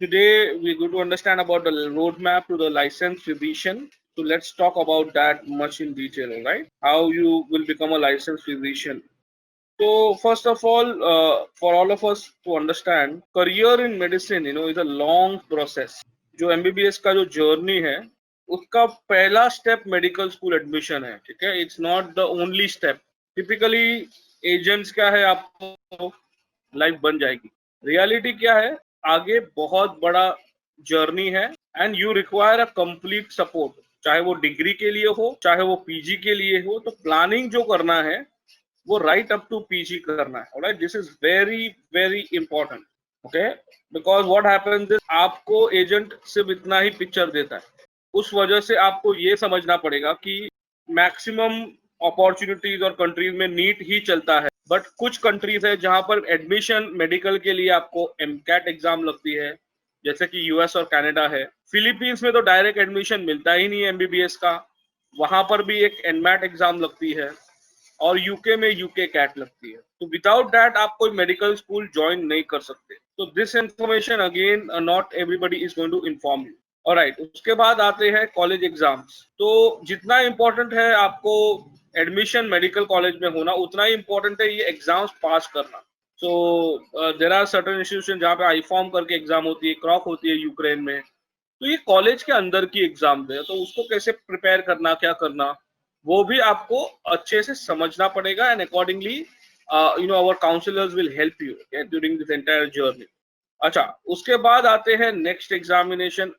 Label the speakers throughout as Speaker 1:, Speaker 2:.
Speaker 1: Today we're going to understand about the roadmap to the license physician. So let's talk about that much in detail, all right? How you will become a licensed physician. So first of all, for all of us to understand, career in medicine, is a long process. जो MBBS का जो journey है, उसका पहला step medical school admission है, ठीक है? It's not the only step. Typically agents क्या है, आपको लाइफ बन जाएगी. रियलिटी क्या है, आगे बहुत बड़ा जर्नी है and you require a complete support. चाहे वो डिग्री के लिए हो, चाहे वो पीजी के लिए हो, तो प्लानिंग जो करना है वो राइट अप टू पीजी करना है. Alright, this is very very important. Okay, because what happens is, आपको एजेंट सिर्फ इतना ही पिक्चर देता है. उस वजह से आपको ये समझना पड़ेगा कि मैक्सिमम अपॉर्चुनिटीज और कंट्रीज में नीट ही चलता है, बट कुछ कंट्रीज है जहां पर एडमिशन मेडिकल के लिए आपको एमकैट एग्जाम लगती है, जैसे कि यूएस और कनाडा है. फिलीपींस में तो डायरेक्ट एडमिशन मिलता ही नहीं है एमबीबीएस का, वहां पर भी एक एनमैट एग्जाम लगती है, और यूके में यूके कैट लगती है. तो विदाउट दैट आप कोई मेडिकल स्कूल ज्वाइन नहीं कर सकते. तो this information again not everybody is going to inform you. Alright, उसके बाद आते हैं कॉलेज एग्जाम्स. तो जितना इंपॉर्टेंट है आपको एडमिशन मेडिकल कॉलेज में होना, उतना ही इंपॉर्टेंट है ये एग्जाम्स पास करना. So there are certain institution जहाँ पे आई फॉर्म करके एग्जाम होती है, क्रॉक होती है यूक्रेन में. तो ये कॉलेज के अंदर की एग्जाम है, तो उसको कैसे प्रिपेयर करना, क्या करना, वो भी आपको अच्छे से समझना पड़ेगा. And accordingly our counsellors will help you during this entire journey. अच्छा, उसके बाद आते हैं नेक्स्ट एग्जामिनेशन.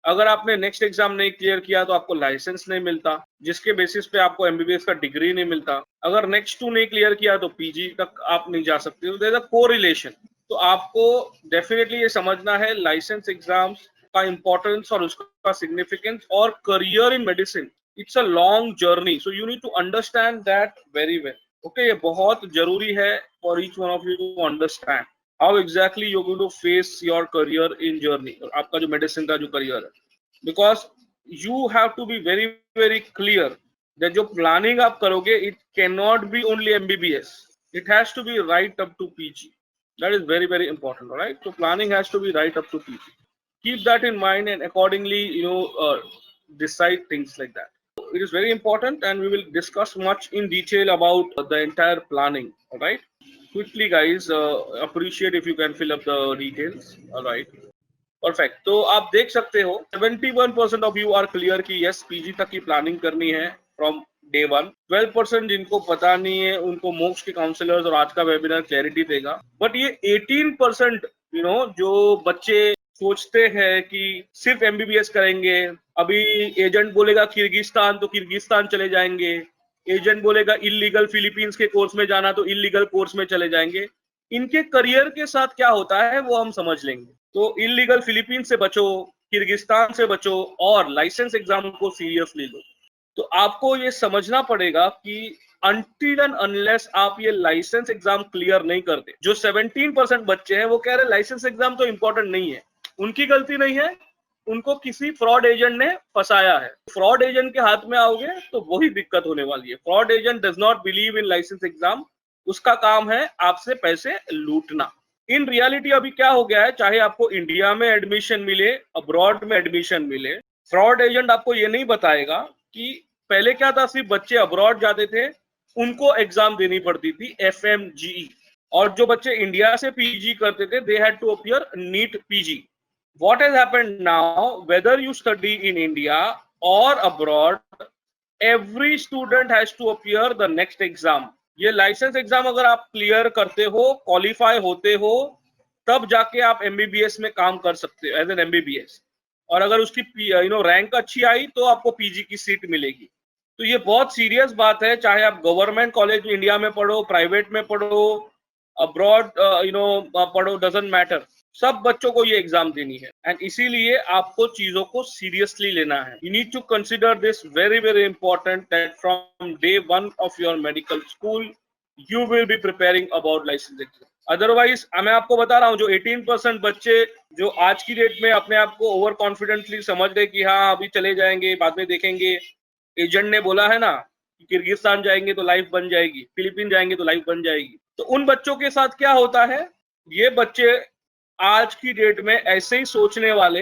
Speaker 1: अगर आपने नेक्स्ट एग्जाम नहीं क्लियर किया तो आपको लाइसेंस नहीं मिलता, जिसके बेसिस पे आपको एमबीबीएस का डिग्री नहीं मिलता. अगर नेक्स्ट 2 नहीं क्लियर किया तो पीजी तक आप नहीं जा सकते. तो देयर इज अ कोरिलेशन. तो आपको डेफिनेटली ये समझना है लाइसेंस एग्जाम्स का इंपॉर्टेंस और उसका सिग्निफिकेंस. और career in medicine, it's a long journey, so you need to understand that very well. Okay, ये बहुत जरूरी है for each one of you to understand how exactly you're going to face your career in journey, आपका जो medicine का जो career है. Because you have to be very very clear that जो प्लानिंग आप करोगे, it can not be only MBBS, it has to be right up to PG. That is very very important. Right, so planning has to be right up to PG. Keep that in mind and accordingly decide things like that. It is very important and we will discuss much in detail about the entire planning. All right, quickly guys, appreciate if you can fill up the details. All right, perfect. तो आप देख सकते हो 71% of you are clear कि yes, PG तक की planning करनी है फ्रॉम डे वन. 12% जिनको पता नहीं है, उनको मोक्ष के काउंसलर्स और आज का वेबिनार क्लैरिटी देगा. बट ये 18% जो बच्चे सोचते हैं कि सिर्फ एमबीबीएस करेंगे, अभी एजेंट बोलेगा किर्गिस्तान तो किर्गिस्तान चले जाएंगे, एजेंट बोलेगा इलीगल फिलीपींस के कोर्स में जाना तो इलीगल कोर्स में चले जाएंगे. इनके करियर के साथ क्या होता है वो हम समझ लेंगे. तो इलीगल फिलीपींस से बचो, किर्गिस्तान से बचो, और लाइसेंस एग्जाम को सीरियसली लो. तो आपको ये समझना पड़ेगा कि अनटिल एंड अनलेस आप ये लाइसेंस एग्जाम क्लियर नहीं करते, जो 17% बच्चे हैं वो कह रहे लाइसेंस एग्जाम तो इंपॉर्टेंट नहीं है. उनकी गलती नहीं है, उनको किसी फ्रॉड एजेंट ने फंसाया है. फ्रॉड एजेंट के हाथ में आओगे तो वही दिक्कत होने वाली है. Fraud agent does not believe in licence exam, उसका काम है आपसे पैसे लूटना. इन रियलिटी अभी क्या हो गया है, चाहे आपको इंडिया में एडमिशन मिले, अब्रॉड में एडमिशन मिले, फ्रॉड एजेंट आपको ये नहीं बताएगा कि पहले क्या था, सिर्फ बच्चे अब्रॉड जाते थे, उनको एग्जाम देनी पड़ती थी FMGE, और जो बच्चे इंडिया से पीजी करते थे they had to appear NEET PG. What has happened now, whether you study in India or abroad, every student has to appear the next exam. ये लाइसेंस एग्जाम अगर आप क्लियर करते हो, क्वालिफाई होते हो, तब जाके आप एमबीबीएस में काम कर सकते हो एज एन एमबीबीएस. और अगर उसकी रैंक अच्छी आई तो आपको पीजी की सीट मिलेगी. तो ये बहुत सीरियस बात है, चाहे आप गवर्नमेंट कॉलेज इंडिया में पढ़ो, प्राइवेट में पढ़ो, अब्रॉड पढ़ो, डजंट मैटर, सब बच्चों को ये एग्जाम देनी है. एंड इसीलिए आपको चीजों को सीरियसली लेना है. You need to consider this very very important that from day one of your medical school you will be preparing about licence exam. Otherwise मैं आपको बता रहा हूँ, जो 18% बच्चे जो आज की डेट में अपने आप को ओवर कॉन्फिडेंटली समझ रहे कि हाँ अभी चले जाएंगे, बाद में देखेंगे, एजेंट ने बोला है ना कि किर्गिस्तान जाएंगे तो लाइफ बन जाएगी, फिलीपीन जाएंगे तो लाइफ बन जाएगी. तो उन बच्चों के साथ क्या होता है, ये बच्चे आज की डेट में ऐसे ही सोचने वाले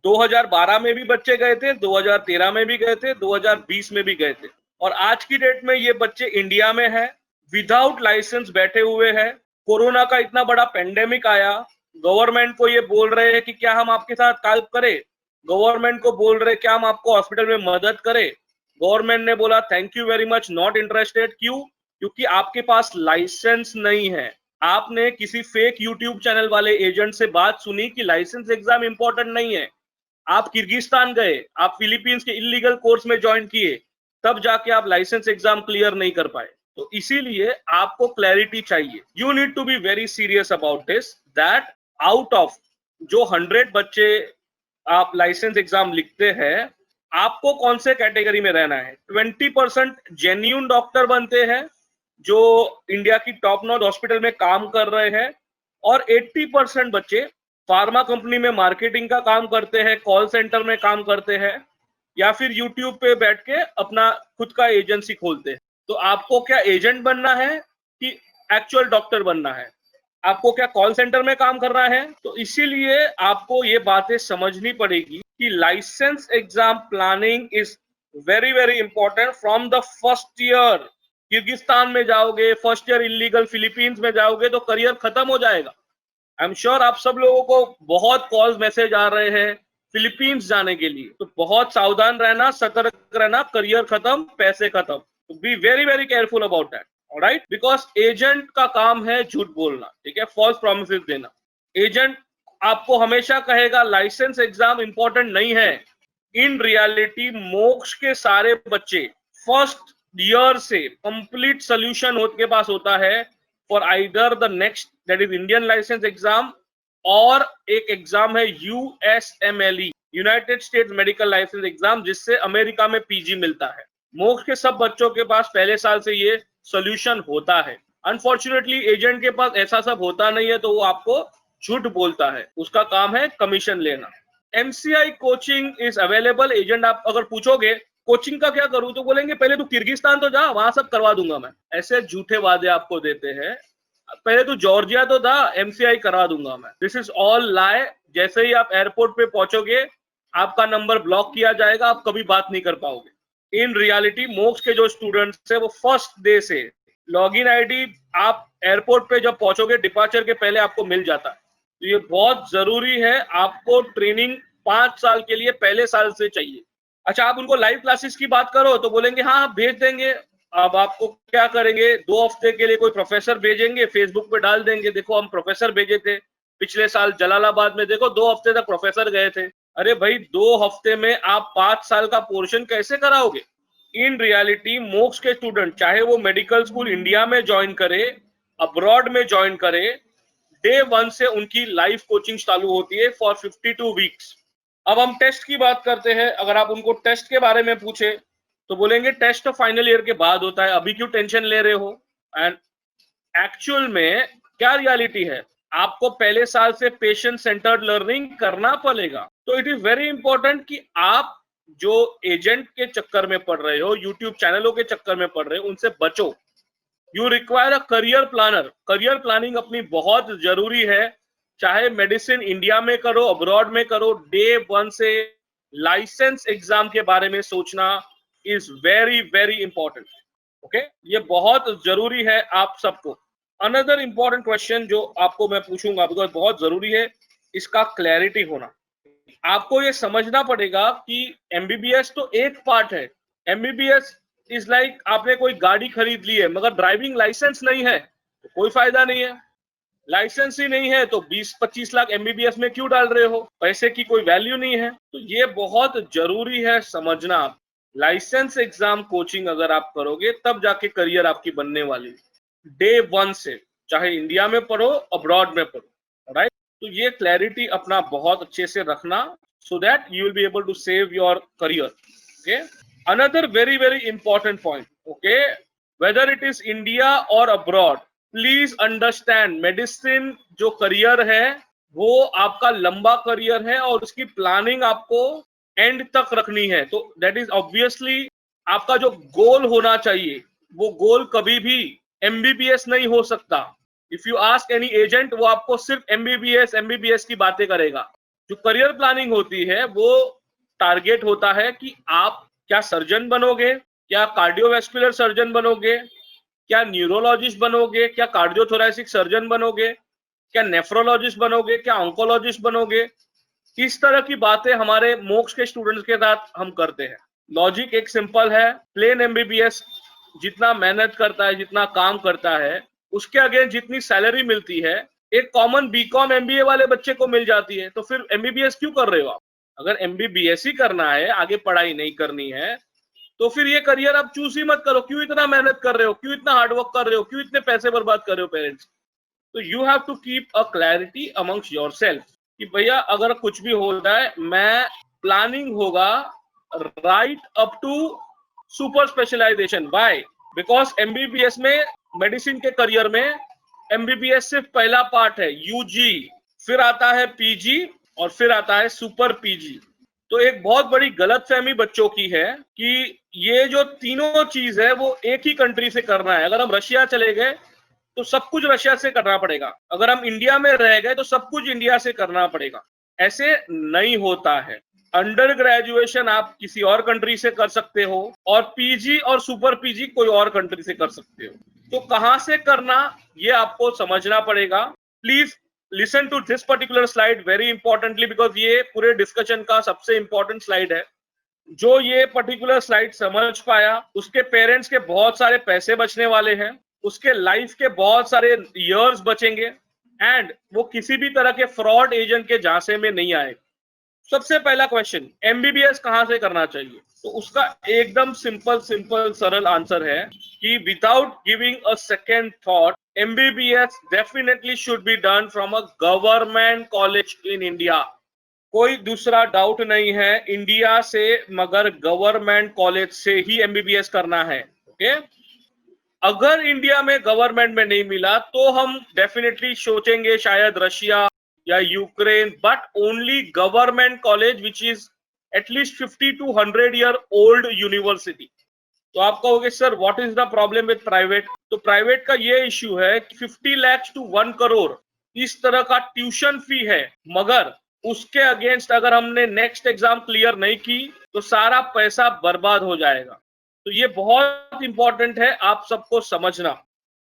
Speaker 1: 2012 में भी बच्चे गए थे, 2013 में भी गए थे, 2020 में भी गए थे, और आज की डेट में ये बच्चे इंडिया में है, विदाउट लाइसेंस बैठे हुए हैं। कोरोना का इतना बड़ा पेंडेमिक आया, गवर्नमेंट को ये बोल रहे हैं कि क्या हम आपके साथ हेल्प करें, गवर्नमेंट को बोल रहे क्या हम आपको हॉस्पिटल में मदद करें। गवर्नमेंट ने बोला thank you very much, not interested. क्यों? क्योंकि आपके पास लाइसेंस नहीं है। आपने किसी फेक यूट्यूब चैनल वाले एजेंट से बात सुनी कि लाइसेंस एग्जाम इंपॉर्टेंट नहीं है, आप किर्गिस्तान गए, आप फिलीपींस के इलीगल कोर्स में ज्वाइन किए, तब जाके आप लाइसेंस एग्जाम क्लियर नहीं कर पाए। तो इसीलिए आपको क्लैरिटी चाहिए। You need to be very serious about this, that out of जो 100 बच्चे आप लाइसेंस एग्जाम लिखते हैं, आपको कौन से कैटेगरी में रहना है। 20% जेन्यून डॉक्टर बनते हैं जो इंडिया की टॉप नॉच हॉस्पिटल में काम कर रहे हैं, और 80% बच्चे फार्मा कंपनी में मार्केटिंग का काम करते हैं, कॉल सेंटर में काम करते हैं, या फिर यूट्यूब पे बैठ के अपना खुद का एजेंसी खोलते हैं। तो आपको क्या एजेंट बनना है कि एक्चुअल डॉक्टर बनना है? आपको क्या कॉल सेंटर में काम करना है? तो इसीलिए आपको ये बातें समझनी पड़ेगी कि licence exam planning is very very important from the first year. Kyrgyzstan में जाओगे, फर्स्ट ईयर इलीगल फिलीपींस में जाओगे तो करियर खत्म हो जाएगा। आई एम श्योर आप सब लोगों को बहुत कॉल्स मैसेज आ रहे हैं फिलीपींस जाने के लिए, तो बहुत सावधान रहना, सतर्क रहना, करियर खत्म, पैसे खत्म। तो be very very careful about that, alright? Because agent का काम है झूठ बोलना, ठीक है, फॉल्स प्रॉमिसेस देना। एजेंट आपको हमेशा कहेगा लाइसेंस एग्जाम इंपॉर्टेंट नहीं है। इन रियलिटी मोक्ष के सारे बच्चे फर्स्ट ईयर से कंप्लीट सोल्यूशन उनके पास होता है for either the NEXT, that is Indian licence exam, और एक एग्जाम है USMLE, United States medical licence exam, जिससे अमेरिका में पीजी मिलता है। मोक्ष के सब बच्चों के पास पहले साल से ये सोल्यूशन होता है। अनफॉर्चुनेटली एजेंट के पास ऐसा सब होता नहीं है, तो वो आपको झूठ बोलता है, उसका काम है कमीशन लेना। MCI coaching is available. Agent आप अगर पूछोगे कोचिंग का क्या करूं, तो बोलेंगे पहले तू किर्गिस्तान तो जा, वहां सब करवा दूंगा मैं। ऐसे झूठे वादे आपको देते हैं। पहले तू जॉर्जिया तो था, एमसीआई करा दूंगा मैं। This is all lie. जैसे ही आप एयरपोर्ट पे पहुंचोगे आपका नंबर ब्लॉक किया जाएगा, आप कभी बात नहीं कर पाओगे। इन रियलिटी मोक्ष के जो स्टूडेंट्स है वो फर्स्ट डे से लॉगिन आईडी आप एयरपोर्ट पे जब पहुंचोगे डिपार्चर के पहले आपको मिल जाता है। तो ये बहुत जरूरी है, आपको ट्रेनिंग 5 साल के लिए पहले साल से चाहिए। अच्छा, आप उनको लाइव क्लासेस की बात करो तो बोलेंगे हाँ भेज देंगे। अब आपको क्या करेंगे, 2 हफ्ते के लिए कोई प्रोफेसर भेजेंगे, फेसबुक पे डाल देंगे देखो हम प्रोफेसर भेजे थे। पिछले साल जलालाबाद में देखो 2 हफ्ते तक प्रोफेसर गए थे। अरे भाई 2 हफ्ते में आप 5 साल का पोर्शन कैसे कराओगे? इन रियलिटी मोक्ष के स्टूडेंट चाहे वो मेडिकल स्कूल इंडिया में ज्वाइन करे, अब्रॉड में ज्वाइन करे, डे 1 से उनकी लाइव कोचिंग चालू होती है फॉर 52 वीक्स। अब हम टेस्ट की बात करते हैं। अगर आप उनको टेस्ट के बारे में पूछे तो बोलेंगे टेस्ट तो फाइनल ईयर के बाद होता है, अभी क्यों टेंशन ले रहे हो। एंड एक्चुअल में क्या रियलिटी है, आपको पहले साल से पेशेंट सेंटर्ड लर्निंग करना पड़ेगा। तो इट इज वेरी इंपॉर्टेंट कि आप जो एजेंट के चक्कर में पड़ रहे हो, यूट्यूब चैनलों के चक्कर में पड़ रहे हो, उनसे बचो। You require a career planner. Career planning अपनी बहुत जरूरी है, चाहे मेडिसिन इंडिया में करो, अब्रॉड में करो। डे 1 से लाइसेंस एग्जाम के बारे में सोचना is very very important. Okay, ये बहुत जरूरी है आप सबको। अनदर इंपॉर्टेंट क्वेश्चन जो आपको मैं पूछूंगा, बिकॉज बहुत जरूरी है इसका क्लैरिटी होना। आपको ये समझना पड़ेगा कि एमबीबीएस तो एक पार्ट है। एमबीबीएस इज लाइक आपने कोई गाड़ी खरीद ली है मगर ड्राइविंग लाइसेंस नहीं है तो कोई फायदा नहीं है। लाइसेंस ही नहीं है तो 20-25 लाख एमबीबीएस में क्यों डाल रहे हो, पैसे की कोई वैल्यू नहीं है। तो ये बहुत जरूरी है समझना। आप लाइसेंस एग्जाम कोचिंग अगर आप करोगे तब जाके करियर आपकी बनने वाली डे 1 से, चाहे इंडिया में पढ़ो अब्रॉड में पढ़ो, राइट? तो ये क्लैरिटी अपना बहुत अच्छे से रखना, so that you will be able to save your career. Okay, another very very important point, okay, whether it is India or abroad, please understand medicine जो करियर है वो आपका लंबा करियर है और उसकी प्लानिंग आपको एंड तक रखनी है। तो दैट इज ऑब्वियसली आपका जो गोल होना चाहिए वो गोल कभी भी एमबीबीएस नहीं हो सकता। If you ask any agent, वो आपको सिर्फ एमबीबीएस की बातें करेगा। जो करियर प्लानिंग होती है वो टारगेट होता है कि आप क्या सर्जन बनोगे, क्या कार्डियोवैस्कुलर सर्जन बनोगे, क्या न्यूरोलॉजिस्ट बनोगे, क्या कार्डियोथोरैसिक सर्जन बनोगे, क्या नेफ्रोलॉजिस्ट बनोगे, क्या ऑन्कोलॉजिस्ट बनोगे। इस तरह की बातें हमारे मोक्ष के स्टूडेंट्स के साथ हम करते हैं। लॉजिक एक सिंपल है, प्लेन एमबीबीएस जितना मेहनत करता है, जितना काम करता है, उसके अगेंस्ट जितनी सैलरी मिलती है एक कॉमन बीकॉम एमबीए वाले बच्चे को मिल जाती है। तो फिर एमबीबीएस क्यों कर रहे हो आप? अगर एमबीबीएस ही करना है, आगे पढ़ाई नहीं करनी है, तो फिर ये करियर आप चूज ही मत करो। क्यों इतना मेहनत कर रहे हो, क्यों इतना हार्डवर्क कर रहे हो, क्यों इतने पैसे बर्बाद कर रहे हो पेरेंट्स? तो you have to keep a clarity amongst yourself कि भैया अगर कुछ भी होता है, मैं प्लानिंग होगा right up to super specialisation. Why? Because MBBS में, मेडिसिन के करियर में एमबीबीएस सिर्फ पहला पार्ट है, यूजी, फिर आता है पीजी और फिर आता है सुपर पीजी। तो एक बहुत बड़ी गलतफहमी बच्चों की है कि ये जो तीनों चीज है वो एक ही कंट्री से करना है। अगर हम रशिया चले गए तो सब कुछ रशिया से करना पड़ेगा, अगर हम इंडिया में रह गए तो सब कुछ इंडिया से करना पड़ेगा। ऐसे नहीं होता है। अंडर ग्रेजुएशन आप किसी और कंट्री से कर सकते हो और पीजी और सुपर पीजी कोई और कंट्री से कर सकते हो। तो कहां से करना ये आपको समझना पड़ेगा। Please listen to this particular slide very importantly, because ये पूरे डिस्कशन का सबसे इंपॉर्टेंट स्लाइड है। जो ये पर्टिकुलर स्लाइड समझ पाया उसके पेरेंट्स के बहुत सारे पैसे बचने वाले हैं, उसके लाइफ के बहुत सारे इयर्स बचेंगे एंड वो किसी भी तरह के फ्रॉड एजेंट के झांसे में नहीं आए। सबसे पहला क्वेश्चन, एमबीबीएस कहां से करना चाहिए? तो उसका एकदम सिंपल सरल आंसर है कि without giving a second thought, MBBS definitely should be done from a government college in India. कोई दूसरा डाउट नहीं है, इंडिया से मगर गवर्नमेंट कॉलेज से ही एमबीबीएस करना है। ओके, अगर इंडिया में गवर्नमेंट में नहीं मिला तो हम डेफिनेटली सोचेंगे शायद रशिया या Ukraine, but only government college which is at least 50 to 100 year old university. तो आप कहोगे sir what is the problem with private? तो प्राइवेट का ये इश्यू है कि 50 lakhs to 1 crore इस तरह का ट्यूशन फी है, मगर उसके अगेंस्ट अगर हमने नेक्स्ट एग्जाम क्लियर नहीं की तो सारा पैसा बर्बाद हो जाएगा। तो ये बहुत इंपॉर्टेंट है आप सबको समझना।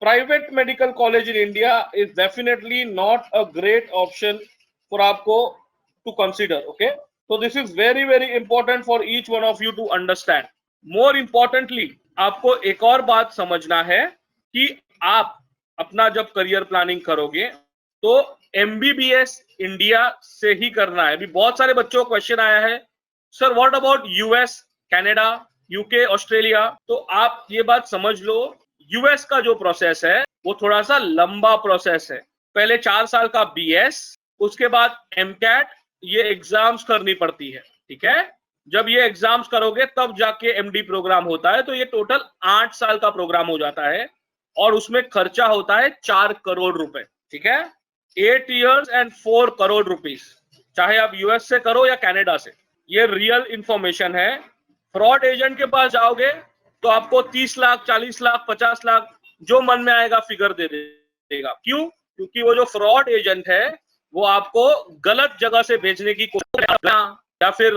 Speaker 1: Private medical college in India is definitely not a great option for आपको टू कंसिडर। ओके, तो this is very very important for each one of you to understand. More importantly आपको एक और बात समझना है कि आप अपना जब करियर प्लानिंग करोगे तो एमबीबीएस इंडिया से ही करना है। अभी बहुत सारे बच्चों को क्वेश्चन आया है, sir what about US, Canada, UK, Australia? तो आप ये बात समझ लो, यूएस का जो प्रोसेस है वो थोड़ा सा लंबा प्रोसेस है। पहले 4 साल का बीएस, उसके बाद एमकैट, ये एग्जाम्स करनी पड़ती है। ठीक है, जब ये एग्जाम्स करोगे तब जाके एमडी प्रोग्राम होता है। तो ये टोटल 8 साल का प्रोग्राम हो जाता है और उसमें खर्चा होता है 4 करोड़ रुपए। ठीक है, 8 years and 4 करोड़ रुपीस, चाहे आप यूएस से करो या कनाडा से। ये रियल इंफॉर्मेशन है। फ्रॉड एजेंट के पास जाओगे तो आपको 30 लाख, 40 लाख, 50 लाख जो मन में आएगा फिगर दे देगा। क्यों? क्योंकि वो जो फ्रॉड एजेंट है वो आपको गलत जगह से भेजने की कोशिश या फिर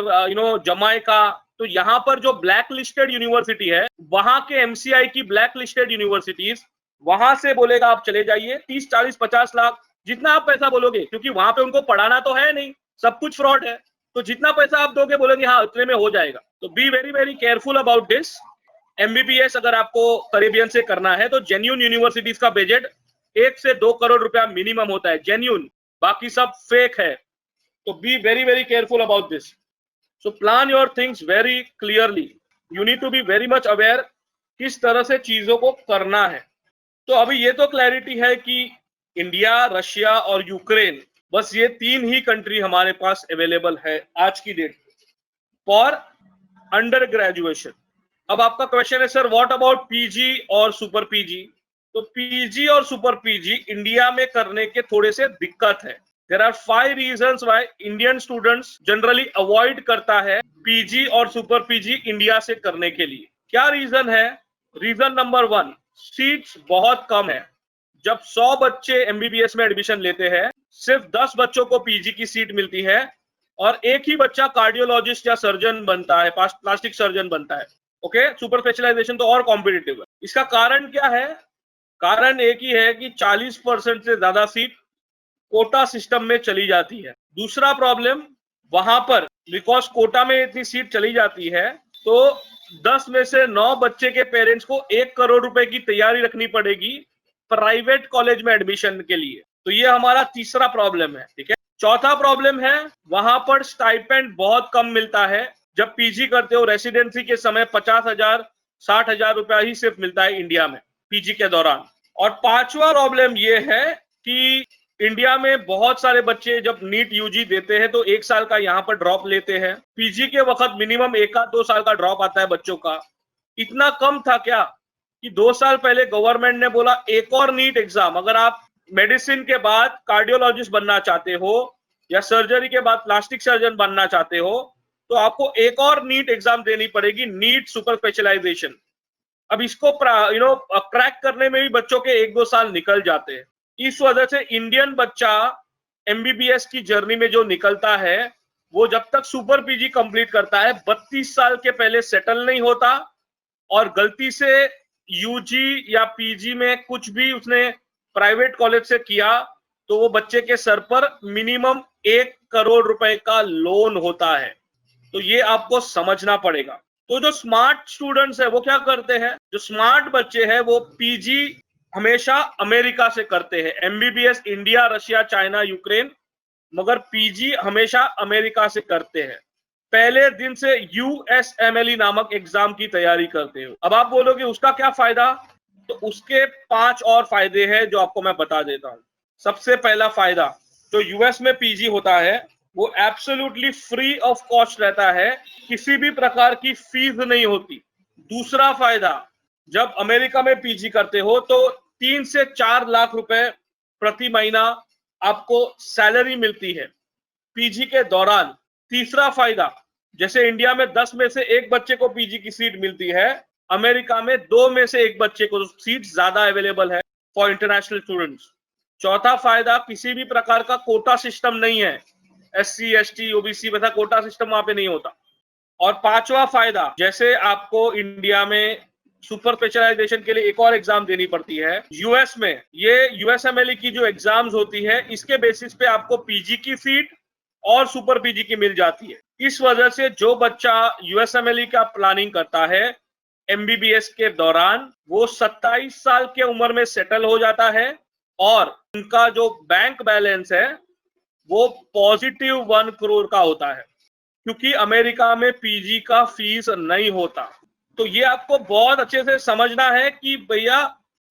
Speaker 1: जमाइका। तो यहाँ पर जो ब्लैक लिस्टेड यूनिवर्सिटी है, वहां के एमसीआई की ब्लैक लिस्टेड यूनिवर्सिटीज, वहां से बोलेगा आप चले जाइए, 30, 40, 50 लाख जितना आप पैसा बोलोगे, क्योंकि वहां पे उनको पढ़ाना तो है नहीं, सब कुछ फ्रॉड है। तो जितना पैसा आप दोगे बोलेंगे हाँ उतने में हो जाएगा। तो be very very careful about this. MBBS अगर आपको करेबियन से करना है तो जेन्यून यूनिवर्सिटीज का बजट 1 से 2 करोड़ रुपया मिनिमम होता है, जेन्यून, बाकी सब फेक है। तो be very very careful about this. So plan your things very clearly, you need to be very much aware किस तरह से चीजों को करना है। तो अभी ये तो क्लैरिटी है कि इंडिया, रशिया और यूक्रेन, बस ये 3 ही कंट्री हमारे पास अवेलेबल है आज की डेट फॉर अंडर ग्रेजुएशन। अब आपका क्वेश्चन है सर व्हाट अबाउट पीजी और सुपर पीजी? तो पीजी और सुपर पीजी इंडिया में करने के थोड़े से दिक्कत है। There are 5 reasons why Indian students generally avoid करता है पीजी और सुपर पीजी इंडिया से करने के लिए। क्या रीजन है? रीजन नंबर 1, सीट्स बहुत कम है। जब 100 बच्चे एमबीबीएस में एडमिशन लेते हैं, सिर्फ 10 बच्चों को पीजी की सीट मिलती है और एक ही बच्चा कार्डियोलॉजिस्ट या सर्जन बनता है, प्लास्टिक सर्जन बनता है। ओके, सुपर स्पेशलाइजेशन तो और कॉम्पिटिटिव है। इसका कारण क्या है? कारण एक ही है कि 40% से ज्यादा सीट कोटा सिस्टम में चली जाती है। दूसरा प्रॉब्लम वहां पर, बिकॉज कोटा में इतनी सीट चली जाती है तो 10 में से 9 बच्चे के पेरेंट्स को 1 करोड़ रुपए की तैयारी रखनी पड़ेगी प्राइवेट कॉलेज में एडमिशन के लिए। तो ये हमारा तीसरा प्रॉब्लम है। ठीक है, चौथा प्रॉब्लम है वहां पर स्टाइपेंड बहुत कम मिलता है। जब पीजी करते हो रेसिडेंसी के समय 50,000 60,000 रुपया ही सिर्फ मिलता है इंडिया में पीजी के दौरान। और पांचवा प्रॉब्लम ये है कि इंडिया में बहुत सारे बच्चे जब नीट यूजी देते हैं तो 1 साल का यहाँ पर ड्रॉप लेते हैं। पीजी के वक्त मिनिमम 1-2 साल का ड्रॉप आता है बच्चों का। इतना कम था क्या कि 2 साल पहले गवर्नमेंट ने बोला एक और नीट एग्जाम, अगर आप मेडिसिन के बाद कार्डियोलॉजिस्ट बनना चाहते हो या सर्जरी के बाद प्लास्टिक सर्जन बनना चाहते हो तो आपको एक और नीट एग्जाम देनी पड़ेगी, नीट सुपर स्पेशलाइजेशन। अब इसको क्रैक करने में भी बच्चों के 1-2 साल निकल जाते हैं। इस वजह से इंडियन बच्चा एमबीबीएस की जर्नी में जो निकलता है वो जब तक सुपर पीजी कंप्लीट करता है 32 साल के पहले सेटल नहीं होता। और गलती से यूजी या पीजी में कुछ भी उसने प्राइवेट कॉलेज से किया तो वो बच्चे के सर पर मिनिमम 1 करोड़ रुपए का लोन होता है। तो ये आपको समझना पड़ेगा। तो जो स्मार्ट स्टूडेंट्स है वो क्या करते हैं? जो स्मार्ट बच्चे हैं वो पीजी हमेशा अमेरिका से करते हैं, MBBS India, Russia, China, Ukraine, मगर पीजी हमेशा अमेरिका से करते हैं। पहले दिन से यूएसएमएलई नामक एग्जाम की तैयारी करते हो। अब आप बोलोगे उसका क्या फायदा? तो उसके 5 और फायदे हैं जो आपको मैं बता देता हूं। सबसे पहला फायदा, जो यूएस में पीजी होता है वो एब्सोल्युटली फ्री ऑफ कॉस्ट रहता है, किसी भी प्रकार की फीस नहीं होती। दूसरा फायदा, जब अमेरिका में पीजी करते हो तो 3 से 4 लाख रुपए प्रति महीना आपको सैलरी मिलती है पीजी के दौरान। तीसरा फायदा, जैसे इंडिया में 10 में से 1 बच्चे को पीजी की सीट मिलती है, अमेरिका में 2 में से 1 बच्चे को सीट ज्यादा अवेलेबल है फॉर इंटरनेशनल स्टूडेंट्स। चौथा फायदा, किसी भी प्रकार का कोटा सिस्टम नहीं है, एससी, एसटी, ओबीसी वैसा कोटा सिस्टम वहां पे नहीं होता। और पांचवा फायदा, जैसे आपको इंडिया में सुपर स्पेशलाइजेशन के लिए एक और एग्जाम देनी पड़ती है, यूएस में ये यूएसएमएलई की जो एग्जाम्स होती है इसके बेसिस पे आपको पीजी की सीट और सुपर पीजी की मिल जाती है। इस वजह से जो बच्चा यूएसएमएलई का प्लानिंग करता है एमबीबीएस के दौरान, वो 27 साल के उम्र में सेटल हो जाता है और उनका जो बैंक बैलेंस है वो पॉजिटिव 1 करोड़ का होता है, क्योंकि अमेरिका में पीजी का फीस नहीं होता। तो ये आपको बहुत अच्छे से समझना है कि भैया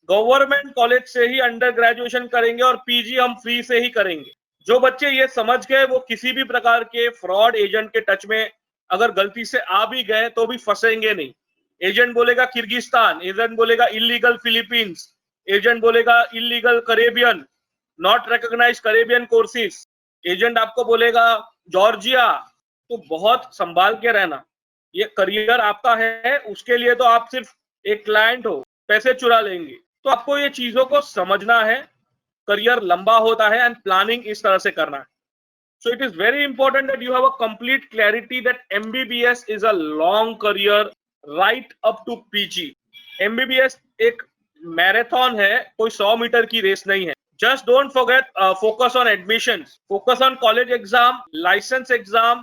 Speaker 1: गवर्नमेंट कॉलेज से ही अंडर ग्रेजुएशन करेंगे और पीजी हम फ्री से ही करेंगे। जो बच्चे ये समझ गए वो किसी भी प्रकार के फ्रॉड एजेंट के टच में अगर गलती से आ भी गए तो भी फंसेंगे नहीं। एजेंट बोलेगा किर्गिस्तान, एजेंट बोलेगा इलीगल फिलीपींस, एजेंट बोलेगा illegal Caribbean, not recognise Caribbean courses, agent आपको बोलेगा जॉर्जिया। तो बहुत संभाल के रहना, ये करियर आपका है, उसके लिए तो आप सिर्फ एक क्लाइंट हो, पैसे चुरा लेंगे। तो आपको ये चीजों को समझना है, करियर लंबा होता है एंड प्लानिंग इस तरह से करना है। So it is very important that you have a complete clarity that MBBS is a long career right up to PG. MBBS एक मैराथन है, कोई 100 मीटर की रेस नहीं है। Just don't forget, focus on admission, focus on college exam, licence exam,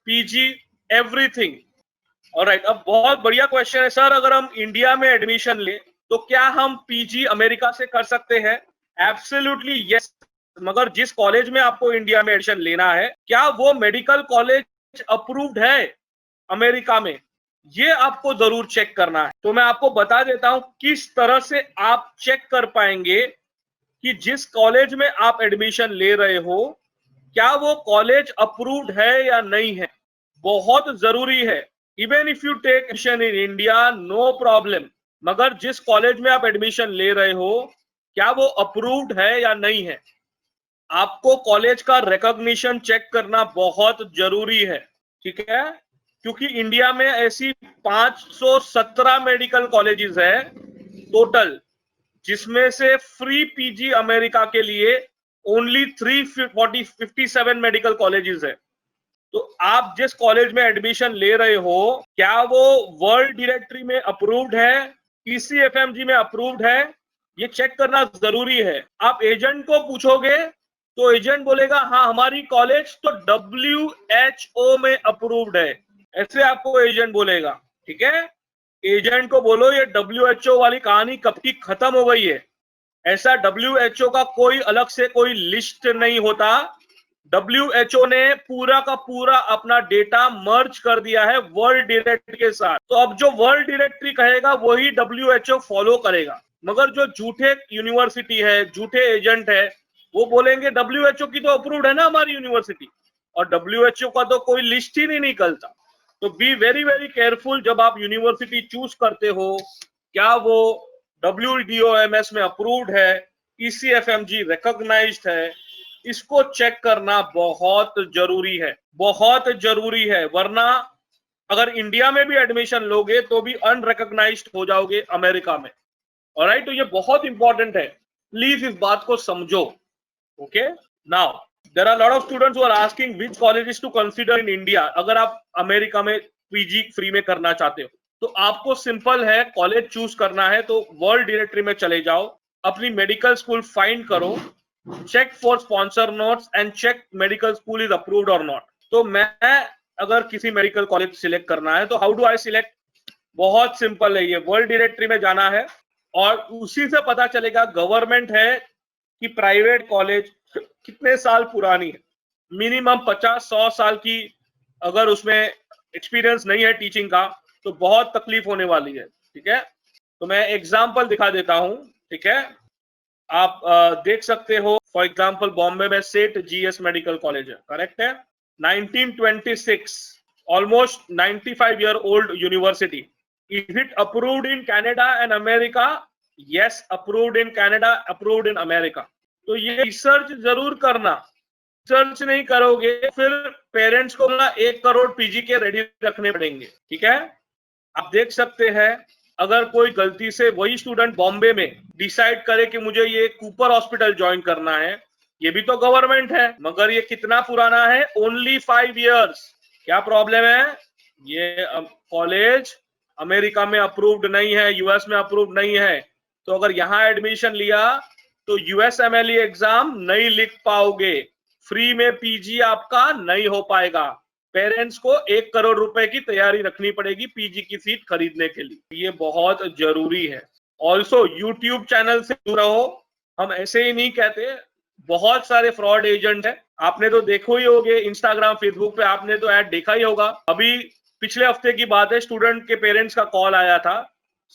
Speaker 1: PG, everything. Alright, अब बहुत बढ़िया question है सर, अगर हम इंडिया में एडमिशन ले तो क्या हम पीजी अमेरिका से कर सकते हैं? एब्सोल्युटली यस, मगर जिस कॉलेज में आपको इंडिया में एडमिशन लेना है क्या वो मेडिकल कॉलेज अप्रूव्ड है अमेरिका में, ये आपको जरूर चेक करना है। तो मैं आपको बता देता हूं किस तरह से आप चेक कर पाएंगे कि जिस कॉलेज में आप एडमिशन ले रहे हो क्या वो कॉलेज अप्रूव्ड है या नहीं है। बहुत जरूरी है। Even if you take admission in India no problem, मगर जिस कॉलेज में आप एडमिशन ले रहे हो क्या वो अप्रूव्ड है या नहीं है। आपको कॉलेज का रिकॉग्निशन चेक करना बहुत जरूरी है, ठीक है, क्योंकि इंडिया में ऐसी 517 मेडिकल कॉलेजेस है टोटल, जिसमें से फ्री पीजी अमेरिका के लिए ओनली 357 मेडिकल कॉलेजेस है। तो आप जिस कॉलेज में एडमिशन ले रहे हो, क्या वो वर्ल्ड डायरेक्टरी में अप्रूव्ड है, ECFMG में अप्रूव्ड है, ये चेक करना जरूरी है। आप एजेंट को पूछोगे तो एजेंट बोलेगा हाँ हमारी कॉलेज तो WHO में अप्रूव्ड है, ऐसे आपको एजेंट बोलेगा। ठीक है, एजेंट को बोलो ये WHO वाली कहानी कब की खत्म हो गई है। ऐसा WHO का कोई अलग से कोई लिस्ट नहीं होता। WHO ने पूरा का पूरा अपना डेटा मर्ज कर दिया है वर्ल्ड डायरेक्टरी के साथ। तो अब जो वर्ल्ड डायरेक्टरी कहेगा वही WHO फॉलो करेगा। मगर जो झूठे यूनिवर्सिटी है, झूठे एजेंट है, वो बोलेंगे WHO की तो अप्रूव्ड है ना हमारी यूनिवर्सिटी, और WHO का तो कोई लिस्ट ही नहीं निकलता। तो बी वेरी वेरी केयरफुल जब आप यूनिवर्सिटी चूज करते हो, क्या वो WDOMS में अप्रूव्ड है, ECFMG रिकॉग्नाइज्ड है, इसको चेक करना बहुत जरूरी है, बहुत जरूरी है। वरना अगर इंडिया में भी एडमिशन लोगे तो भी अनरिकॉग्नाइज्ड हो जाओगे अमेरिका में। ऑलराइट, तो ये बहुत इंपॉर्टेंट है, प्लीज इस बात को समझो। Okay, now there are lot of students who are asking which colleges to consider in India. अगर आप अमेरिका में पीजी फ्री में करना चाहते हो तो आपको सिंपल है, कॉलेज चूज करना है तो वर्ल्ड डायरेक्टरी में चले जाओ, अपनी मेडिकल स्कूल फाइंड करो, check for sponsor notes and check medical school is approved और नॉट। तो मैं अगर किसी मेडिकल कॉलेज सिलेक्ट करना है तो हाउ डू आई सिलेक्ट, बहुत सिंपल है, ये वर्ल्ड डायरेक्टरी में जाना है और उसी से पता चलेगा गवर्नमेंट है कि प्राइवेट कॉलेज कितने साल पुरानी है। मिनिमम 50-100 साल की अगर उसमें एक्सपीरियंस नहीं है टीचिंग का तो बहुत तकलीफ होने वाली है। ठीक है, तो मैं एग्जांपल दिखा देता हूं। ठीक है, आप देख सकते हो, फॉर एग्जांपल बॉम्बे में सेठ GS मेडिकल कॉलेज है, करेक्ट है, 1926, almost 95 year old university. Is it approved in Canada and America? Yes, approved in Canada, approved in America. तो ये रिसर्च जरूर करना, रिसर्च नहीं करोगे फिर पेरेंट्स को ना 1 करोड़ पीजी के रेडी रखने पड़ेंगे। ठीक है, आप देख सकते हैं, अगर कोई गलती से वही स्टूडेंट बॉम्बे में डिसाइड करे कि मुझे ये कूपर हॉस्पिटल ज्वाइन करना है, ये भी तो गवर्नमेंट है, मगर ये कितना पुराना है, ओनली 5 इयर्स। क्या प्रॉब्लम है, ये कॉलेज अमेरिका में अप्रूव्ड नहीं है, यूएस में अप्रूव्ड नहीं है। तो अगर यहां एडमिशन लिया तो USMLE एग्जाम नहीं लिख पाओगे, फ्री में पीजी आपका नहीं हो पाएगा। पेरेंट्स को 1 करोड़ रुपए की तैयारी रखनी पड़ेगी पीजी की सीट खरीदने के लिए, ये बहुत जरूरी है। ऑल्सो यूट्यूब चैनल से दूर रहो, हम ऐसे ही नहीं कहते, बहुत सारे फ्रॉड एजेंट है, आपने तो देखो ही होगे, इंस्टाग्राम फेसबुक पे आपने तो ऐड देखा ही होगा। अभी पिछले हफ्ते की बात है, स्टूडेंट के पेरेंट्स का कॉल आया था,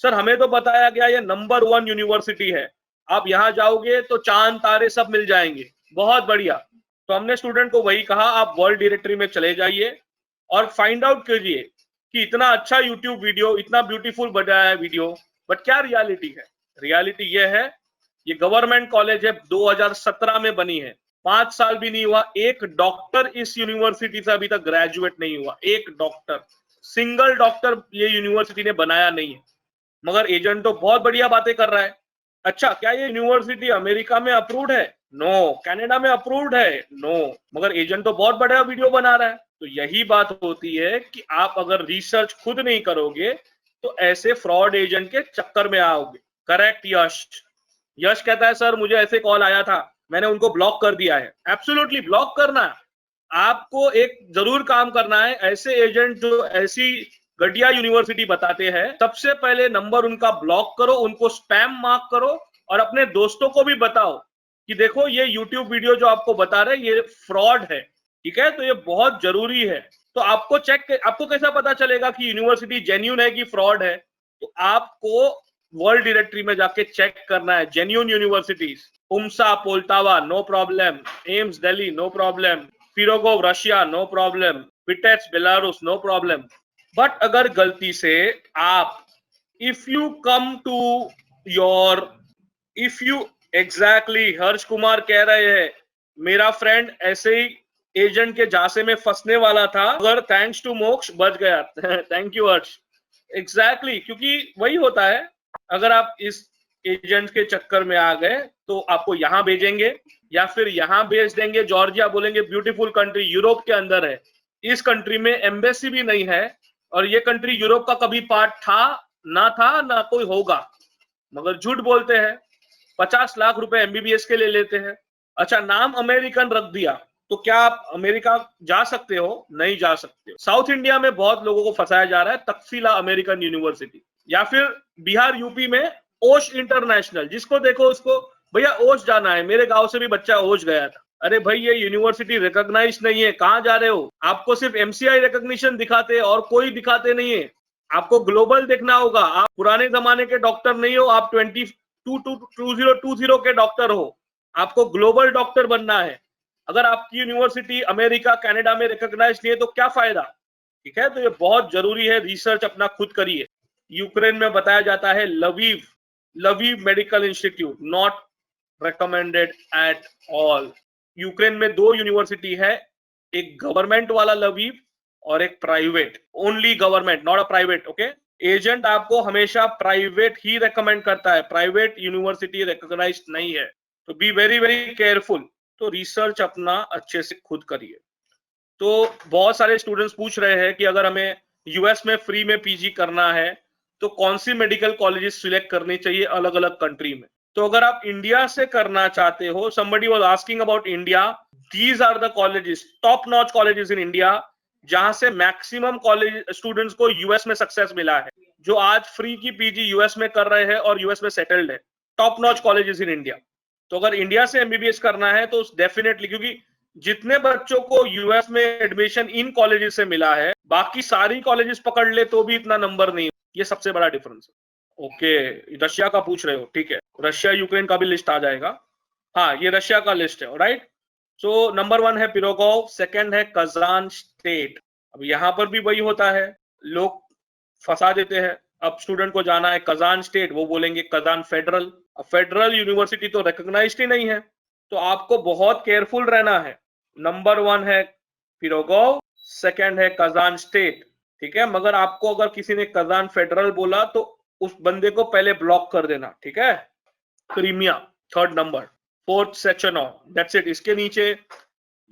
Speaker 1: सर हमें तो बताया गया ये नंबर 1 यूनिवर्सिटी है, आप यहाँ जाओगे तो चांद तारे सब मिल जाएंगे, बहुत बढ़िया। तो हमने स्टूडेंट को वही कहा, आप वर्ल्ड डायरेक्टरी में चले जाइए और फाइंड आउट कीजिए कि इतना अच्छा यूट्यूब वीडियो, इतना ब्यूटीफुल बनाया है वीडियो, बट क्या रियलिटी है। रियलिटी ये है, ये गवर्नमेंट कॉलेज है, 2017 में बनी है, 5 साल भी नहीं हुआ, एक डॉक्टर इस यूनिवर्सिटी से अभी तक ग्रेजुएट नहीं हुआ, एक डॉक्टर, सिंगल डॉक्टर ये यूनिवर्सिटी ने बनाया नहीं है, मगर एजेंट तो बहुत बढ़िया बातें कर रहा है। अच्छा, क्या ये यूनिवर्सिटी अमेरिका में अप्रूव्ड है? नो। कनाडा में अप्रूव्ड है? नो। मगर एजेंट तो बहुत बड़ा वीडियो बना रहा है। तो यही बात होती है कि आप अगर रिसर्च खुद नहीं करोगे तो ऐसे फ्रॉड एजेंट के चक्कर में आओगे। करेक्ट यश? यश कहता है सर मुझे ऐसे कॉल आया था, मैंने उनको ब्लॉक कर दिया है। एब्सोल्युटली ब्लॉक करना, आपको एक जरूर काम करना है, ऐसे एजेंट जो ऐसी घटिया यूनिवर्सिटी बताते हैं, सबसे पहले नंबर उनका ब्लॉक करो, उनको स्पैम मार्क करो और अपने दोस्तों को भी बताओ कि देखो ये यूट्यूब वीडियो जो आपको बता रहे हैं ये फ्रॉड है। ठीक है, तो ये बहुत जरूरी है। तो आपको कैसा पता चलेगा कि यूनिवर्सिटी जेन्युइन है कि फ्रॉड है? तो आपको वर्ल्ड डायरेक्टरी में जाके चेक करना है genuine universities. UMSA Poltava no problem, AIIMS Delhi no problem, Pirogov Russia no problem, Vitebsk Belarus no problem. But अगर गलती से आप if you exactly Harsh Kumar कह रहे हैं, मेरा फ्रेंड ऐसे ही एजेंट के झांसे में फंसने वाला था, अगर थैंक्स टू मोक्ष बच गया। Thank you Harsh. एग्जैक्टली, क्योंकि वही होता है, अगर आप इस एजेंट के चक्कर में आ गए तो आपको यहां भेजेंगे या फिर यहां भेज देंगे जॉर्जिया, बोलेंगे ब्यूटीफुल कंट्री यूरोप के अंदर है, इस कंट्री में एम्बेसी भी नहीं है और ये कंट्री यूरोप का कभी पार्ट था ना कोई होगा, मगर झूठ बोलते हैं, 50 लाख रुपए एमबीबीएस के लिए लेते हैं। अच्छा, नाम अमेरिकन रख दिया तो क्या आप अमेरिका जा सकते हो? नहीं जा सकते हो। साउथ इंडिया में बहुत लोगों को फंसाया जा रहा है, तकसीला अमेरिकन यूनिवर्सिटी या फिर बिहार यूपी में ओश इंटरनेशनल, जिसको देखो उसको भैया ओश जाना है, मेरे गांव से भी बच्चा ओश गया था। अरे भाई ये यूनिवर्सिटी रिकॉग्नाइज नहीं है, कहां जा रहे हो? आपको सिर्फ एमसीआई रिकॉग्निशन दिखाते और कोई दिखाते नहीं है, आपको ग्लोबल देखना होगा। आप पुराने जमाने के डॉक्टर नहीं हो, आप 2020 के डॉक्टर हो, आपको ग्लोबल डॉक्टर बनना है। अगर आपकी यूनिवर्सिटी अमेरिका कनाडा में रिकॉग्नाइज नहीं है तो क्या फायदा? ठीक है, तो ये बहुत जरूरी है, रिसर्च अपना खुद करिए। यूक्रेन में बताया जाता है Lviv medical institute not recommended at all. Ukraine में 2 यूनिवर्सिटी है, एक गवर्नमेंट वाला लवीव और एक private, only government not a private. Okay, agent आपको हमेशा प्राइवेट ही रेकमेंड करता है, प्राइवेट यूनिवर्सिटी रिकॉग्नाइज नहीं है, तो बी वेरी वेरी केयरफुल। तो रिसर्च अपना अच्छे से खुद करिए। तो बहुत सारे स्टूडेंट्स पूछ रहे हैं कि अगर हमें यूएस में फ्री में पीजी करना है तो कौन सी मेडिकल कॉलेजेस सिलेक्ट करनी चाहिए अलग अलग कंट्री में। तो अगर आप इंडिया से करना चाहते हो, somebody was asking about India, these are the colleges, top notch colleges in India, जहां से मैक्सिमम कॉलेज स्टूडेंट्स को यूएस में सक्सेस मिला है, जो आज फ्री की पीजी यूएस में कर रहे हैं और यूएस में सेटल्ड है, top notch colleges in India. तो अगर इंडिया से एमबीबीएस करना है तो डेफिनेटली, क्योंकि जितने बच्चों को यूएस में एडमिशन इन कॉलेजेस से मिला है, बाकी सारी कॉलेजेस पकड़ ले तो भी इतना नंबर नहीं, ये सबसे बड़ा डिफरेंस है। ओके, रशिया का पूछ रहे हो, ठीक है, रशिया यूक्रेन का भी लिस्ट आ जाएगा। हाँ, ये रशिया का लिस्ट है, राइट। सो नंबर 1 है पिरोगोव, सेकंड है कजान स्टेट। अब यहां पर भी वही होता है, लोग फंसा देते हैं। अब स्टूडेंट को जाना है कजान स्टेट, वो बोलेंगे कजान फेडरल। अब फेडरल यूनिवर्सिटी तो रिकॉग्नाइज्ड ही नहीं है, तो आपको बहुत केयरफुल रहना है। नंबर 1 है पिरोगोव, सेकंड है कजान स्टेट, ठीक है। मगर आपको अगर किसी ने कजान फेडरल बोला तो उस बंदे को पहले ब्लॉक कर देना, ठीक है। Crimea third number, fourth Sechenov, that's it. इसके नीचे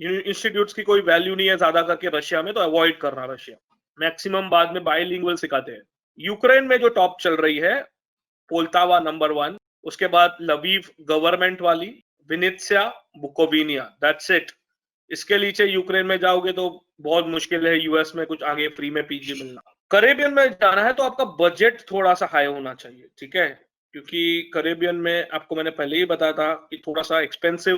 Speaker 1: इंस्टीट्यूट्स की कोई वैल्यू नहीं है ज्यादा करके रशिया में, तो अवॉइड करना रशिया। मैक्सिमम बाद में बायलिंगुअल सिखाते हैं। यूक्रेन में जो टॉप चल रही है, पोल्टावा नंबर 1, उसके बाद लवीव गवर्नमेंट वाली, विनित्सिया, बुकोविनिया, दैट्स इट। इसके नीचे यूक्रेन में जाओगे तो बहुत मुश्किल है यूएस में कुछ आगे फ्री में पीजी मिलना। करेबियन में जाना है तो आपका बजट थोड़ा सा हाई होना चाहिए, ठीक है, क्योंकि करेबियन में आपको मैंने पहले ही बताया था कि थोड़ा सा एक्सपेंसिव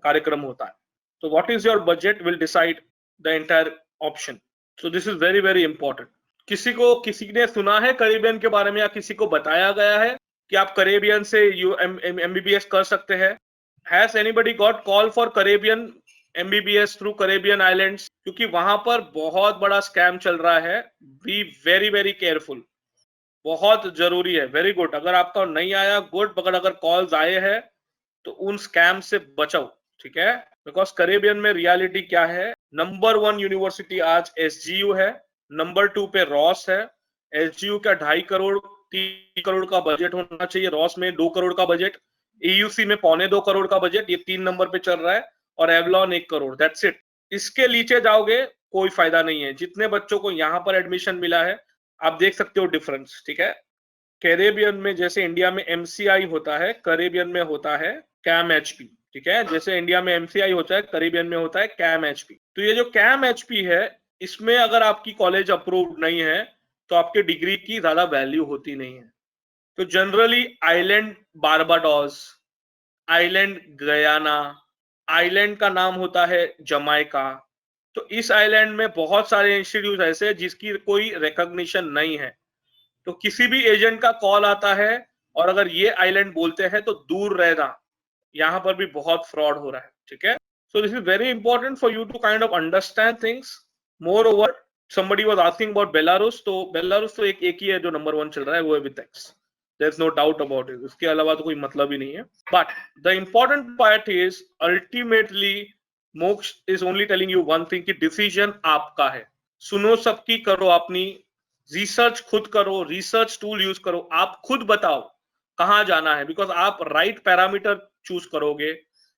Speaker 1: कार्यक्रम होता है। तो what is your budget will decide the entire option. So this is very very important. किसी ने सुना है करेबियन के बारे में या किसी को बताया गया है कि आप करेबियन से एमबीबीएस कर सकते हैं? Has anybody got call for Caribbean MBBS through Caribbean islands? क्योंकि वहां पर बहुत बड़ा स्कैम चल रहा है, बी वेरी वेरी केयरफुल, बहुत जरूरी है। वेरी गुड, अगर आपका नहीं आया गुड, मगर अगर कॉल्स आए हैं तो उन स्कैम से बचाओ, ठीक है। बिकॉज करेबियन में रियलिटी क्या है, नंबर 1 यूनिवर्सिटी आज एसजीयू है, नंबर 2 पे रॉस है। एसजीयू का 2.5 करोड़ 3 करोड़ का बजट होना चाहिए, रॉस में 2 करोड़ का बजट, ईयूसी में 1.25 करोड़ का बजट, ये 3 नंबर पे चल रहा है, और एवलॉन 1 करोड़, दैट्स इट। इसके नीचे जाओगे कोई फायदा नहीं है। जितने बच्चों को यहाँ पर एडमिशन मिला है आप देख सकते हो डिफरेंस, ठीक है। कैरेबियन में जैसे इंडिया में एमसीआई होता है, कैरेबियन में होता है कैम एचपी, ठीक है। जैसे इंडिया में एमसीआई होता है, कैरेबियन में होता है कैम एचपी। तो ये जो कैम एचपी है, इसमें अगर आपकी कॉलेज अप्रूव्ड नहीं है तो आपके डिग्री की ज्यादा वैल्यू होती नहीं है। तो generally island Barbados, island Guyana, island का नाम होता है जमाइका। तो इस आइलैंड में बहुत सारे इंस्टीट्यूट ऐसे जिसकी कोई रिकॉग्निशन नहीं है। तो किसी भी एजेंट का कॉल आता है और अगर ये आइलैंड बोलते हैं तो दूर रहना, यहां पर भी बहुत फ्रॉड हो रहा है, ठीक है। So this is very important for you to kind of understand things. More somebody was asking about Belarus, तो बेलारूस तो एक ही है जो नंबर 1 चल रहा है, वो है Vitebsk, there is no doubt about it, उसके अलावा तो कोई मतलब ही नहीं है। But the important part is ultimately Moksh is only telling you one thing कि डिसीजन आपका है। सुनो सबकी, करो अपनी, रिसर्च खुद करो, रिसर्च टूल यूज करो, आप खुद बताओ कहाँ जाना है, बिकॉज आप राइट पैरामीटर चूज करोगे,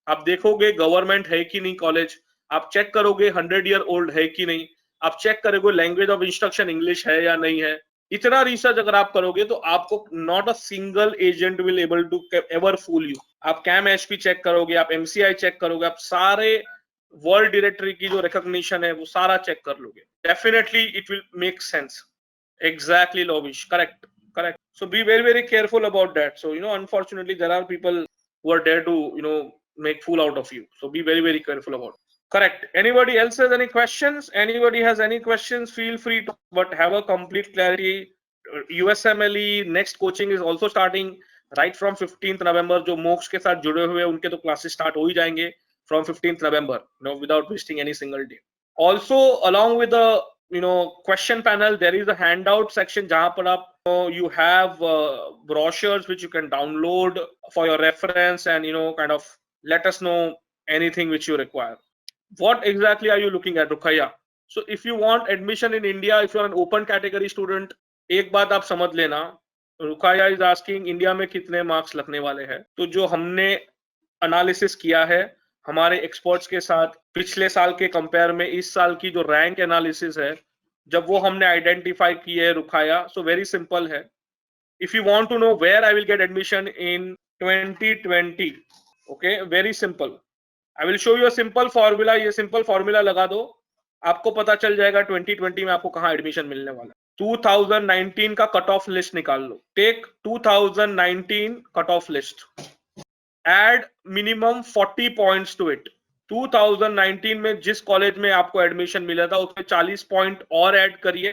Speaker 1: आप देखोगे गवर्नमेंट है कि नहीं कॉलेज, आप चेक करोगे 100 ईयर ओल्ड है कि नहीं, आप चेक करोगे लैंग्वेज ऑफ इंस्ट्रक्शन इंग्लिश है या नहीं है। इतना रिसर्च अगर आप करोगे तो आपको not a single agent will able to ever fool you. आप कैम एचपी चेक करोगे, आप एमसीआई चेक करोगे, आप सारे वर्ल्ड डायरेक्टरी की जो रिकॉग्निशन है वो सारा चेक कर लोगे, definitely it will make sense. Exactly, Lovish. Correct. So be very, very careful about that. So, unfortunately, there are people who are there to, make fool out of you. So be very, very careful about it. Correct. Anybody else has any questions? Anybody has any questions? Feel free to, but have a complete clarity. USMLE next coaching is also starting right from 15th November. जो मोक्ष के साथ जुड़े हुए हैं उनके तो classes start हो ही जाएंगे from 15th November, without wasting any single day. Also, along with the question panel, there is a handout section jahan par aap you have brochures which you can download for your reference and kind of let us know anything which you require. What exactly are you looking at, Rukhaya? So if you want admission in India, if you are an open category student, एक बात आप समझ लेना, Rukhaya is asking India में कितने marks लगने वाले हैं। तो जो हमने एनालिसिस किया है हमारे एक्सपर्ट्स के साथ पिछले साल के कंपेयर में इस साल की जो रैंक एनालिसिस है, जब वो हमने आइडेंटिफाई की है रुखाया, सो वेरी सिंपल है। If you want to know where I will get admission in 2020, okay, very simple, I will show you a simple formula. ये सिंपल फॉर्मूला लगा दो, आपको पता चल जाएगा 2020 में आपको कहाँ एडमिशन मिलने वाला है। 2019 का कट ऑफ लिस्ट निकाल लो, take 2019 cut off list, add minimum 40 points to it. 2019 में जिस कॉलेज में आपको एडमिशन मिला था उसमें 40 पॉइंट और ऐड करिए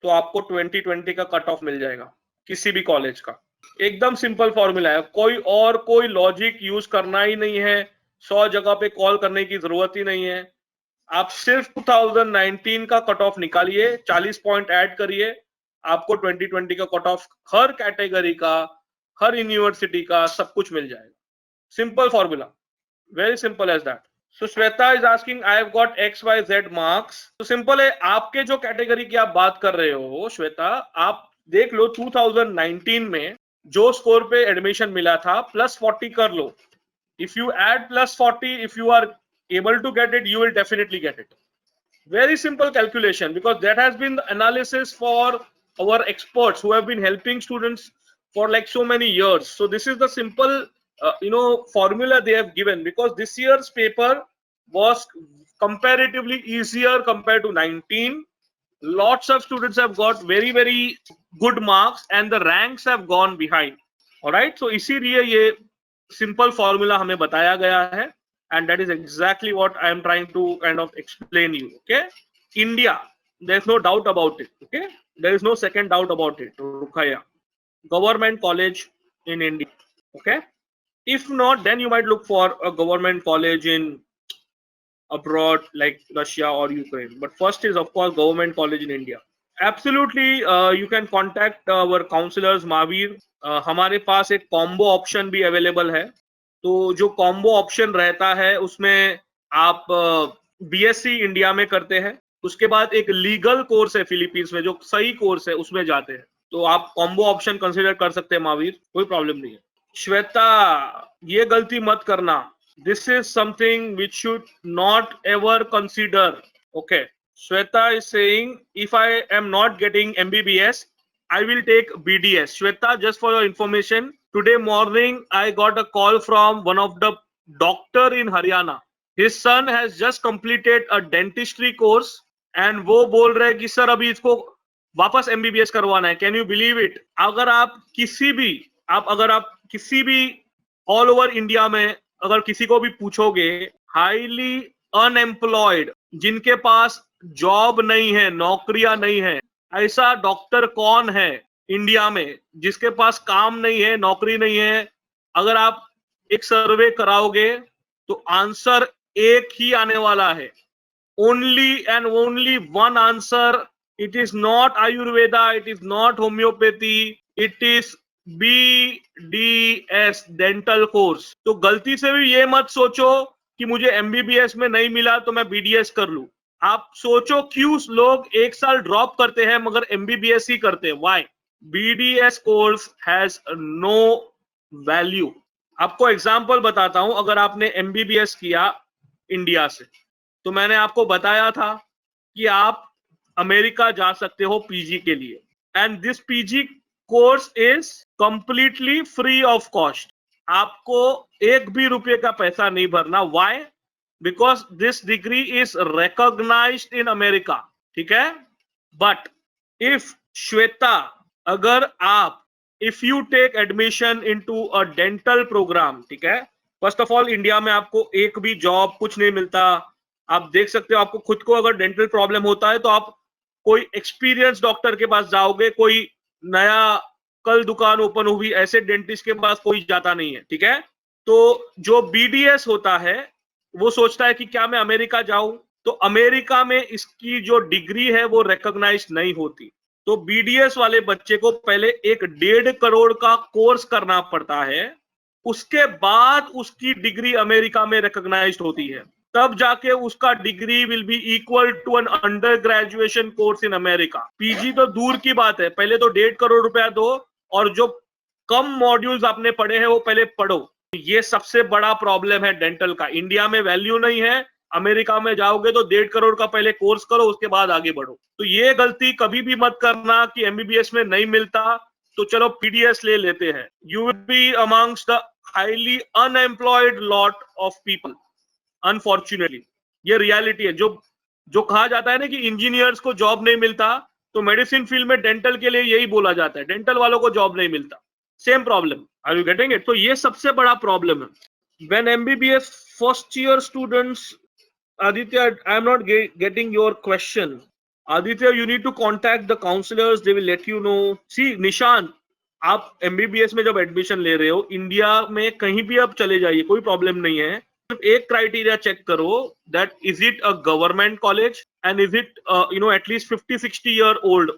Speaker 1: तो आपको 2020 का कट ऑफ मिल जाएगा किसी भी कॉलेज का। एकदम सिंपल फॉर्मूला है, कोई लॉजिक यूज करना ही नहीं है, 100 जगह पे कॉल करने की जरूरत ही नहीं है। आप सिर्फ 2019 का कट ऑफ निकालिए, 40 पॉइंट ऐड करिए, आपको 2020 का कट ऑफ हर कैटेगरी का, हर यूनिवर्सिटी का सब कुछ मिल जाएगा। Simple formula, very simple as that. So Shweta is asking I have got XYZ marks. तो सिंपल है, आपके जो कैटेगरी की आप बात कर रहे हो श्वेता, आप देख लो 2019 में जो स्कोर पे एडमिशन मिला था प्लस 40 कर लो। If you add plus 40, if you are able to get it, you will definitely get it. Very simple calculation, because that has been the analysis for our experts who have been helping students for like so many years. So this is the simple formula they have given, because this year's paper was comparatively easier compared to 19. Lots of students have got very, very good marks and the ranks have gone behind. All right, so इसीलिए ये simple formula हमें बताया गया है, and that is exactly what I am trying to kind of explain you. Okay, India, there is no doubt about it, okay, there is no second doubt about it, रुखाया, government college in India, okay. If not, then you might look for a government college in abroad like Russia or Ukraine, but first is of course government college in India. Absolutely, you can contact our counselors Mahavir. हमारे पास एक combo option भी available है, तो जो combo option रहता है उसमें आप बीएससी इंडिया में करते हैं, उसके बाद एक लीगल कोर्स है फिलीपींस में जो सही कोर्स है उसमें जाते हैं, तो आप कॉम्बो ऑप्शन कंसिडर कर सकते हैं महावीर, कोई प्रॉब्लम नहीं है। श्वेता, ये गलती मत करना, this is something which should not ever consider, okay? Shweta is saying if I am not getting MBBS, I will take BDS. Shweta, just for your information, today morning I got a call from one of the doctor in Haryana. His son has just completed a dentistry course and वो बोल रहे कि sir अभी इसको वापस MBBS करवाना है। Can you believe it? अगर आप किसी भी ऑल ओवर इंडिया में अगर किसी को भी पूछोगे, हाईली अनएम्प्लॉयड, जिनके पास जॉब नहीं है, नौकरियां नहीं है, ऐसा डॉक्टर कौन है इंडिया में जिसके पास काम नहीं है, नौकरी नहीं है? अगर आप एक सर्वे कराओगे तो आंसर एक ही आने वाला है, only and only one answer. It is not Ayurveda, it is not homeopathy, it is BDS, dental course. तो गलती से भी ये मत सोचो कि मुझे MBBS में नहीं मिला तो मैं BDS कर लूं। आप सोचो क्यों लोग एक साल ड्रॉप करते हैं मगर MBBS ही करते हैं, why? BDS course has no value. आपको एग्जांपल बताता हूं, अगर आपने एमबीबीएस किया इंडिया से, तो मैंने आपको बताया था कि आप अमेरिका जा सकते हो पीजी के लिए, and this PG course is completely free of cost. आपको एक भी रुपये का पैसा नहीं भरना। Why? Because this degree is recognised in America, ठीक है। बट इफ श्वेता, अगर आप if you take admission into a dental programme, ठीक है, फर्स्ट ऑफ ऑल इंडिया में आपको एक भी जॉब कुछ नहीं मिलता। आप देख सकते हो, आपको खुद को अगर डेंटल प्रॉब्लम होता है तो आप कोई एक्सपीरियंस डॉक्टर के पास जाओगे, कोई नया कल दुकान ओपन हुई ऐसे डेंटिस्ट के पास कोई जाता नहीं है, ठीक है। तो जो बीडीएस होता है वो सोचता है कि क्या मैं अमेरिका जाऊं, तो अमेरिका में इसकी जो डिग्री है वो रिकॉग्नाइज नहीं होती। तो बीडीएस वाले बच्चे को पहले 1.5 करोड़ का कोर्स करना पड़ता है, उसके बाद उसकी डिग्री अमेरिका में रिकॉग्नाइज होती है, तब जाके उसका degree will be equal to an undergraduation course in America. PG तो दूर की बात है, पहले तो 1.5 करोड़ रुपया दो और जो कम मॉड्यूल्स आपने पढ़े हैं वो पहले पढ़ो। ये सबसे बड़ा प्रॉब्लम है डेंटल का। इंडिया में वैल्यू नहीं है, अमेरिका में जाओगे तो 1.5 करोड़ का पहले कोर्स करो, उसके बाद आगे बढ़ो। तो ये गलती कभी भी मत करना कि एमबीबीएस में नहीं मिलता तो चलो पीडीएस ले लेते हैं। You will B amongst the highly unemployed lot of people, unfortunately. ये रियलिटी है। जो जो कहा जाता है ना कि इंजीनियर्स को जॉब नहीं मिलता, तो मेडिसिन फील्ड में डेंटल के लिए यही बोला जाता है, डेंटल वालों को जॉब नहीं मिलता। Same problem, are you getting it? तो ये सबसे बड़ा प्रॉब्लम है। When MBBS first year students, Aditya, I am not getting your question. Aditya, you need to contact the counselors. They will let you know. See, निशान, आप MBBS में जब admission ले रहे हो, इंडिया में कहीं भी आप चले जाइए, कोई प्रॉब्लम नहीं है। सिर्फ एक क्राइटेरिया चेक करो, that is it a government college and is it at least 50-60 year old.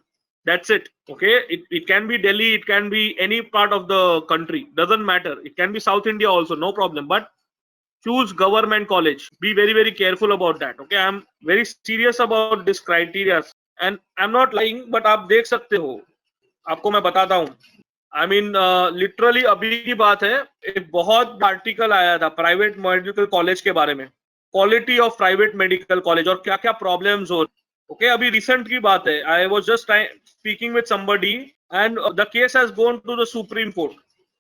Speaker 1: That's it. Okay. It can be Delhi, it can be any part of the country. Doesn't matter. It can be South India also, no problem. But choose government college. Be very, very careful about that. Okay. I'm very serious about this criteria. And I'm not lying, but आप देख सकते हो, आपको मैं बताता हूँ। I mean literally अभी की बात है, एक बहुत आर्टिकल आया था प्राइवेट मेडिकल कॉलेज के बारे में, quality of private medical college और क्या क्या प्रॉब्लम्स हो। ओके, अभी रिसेंट की बात है। I was just speaking with somebody and the case has gone to the supreme court,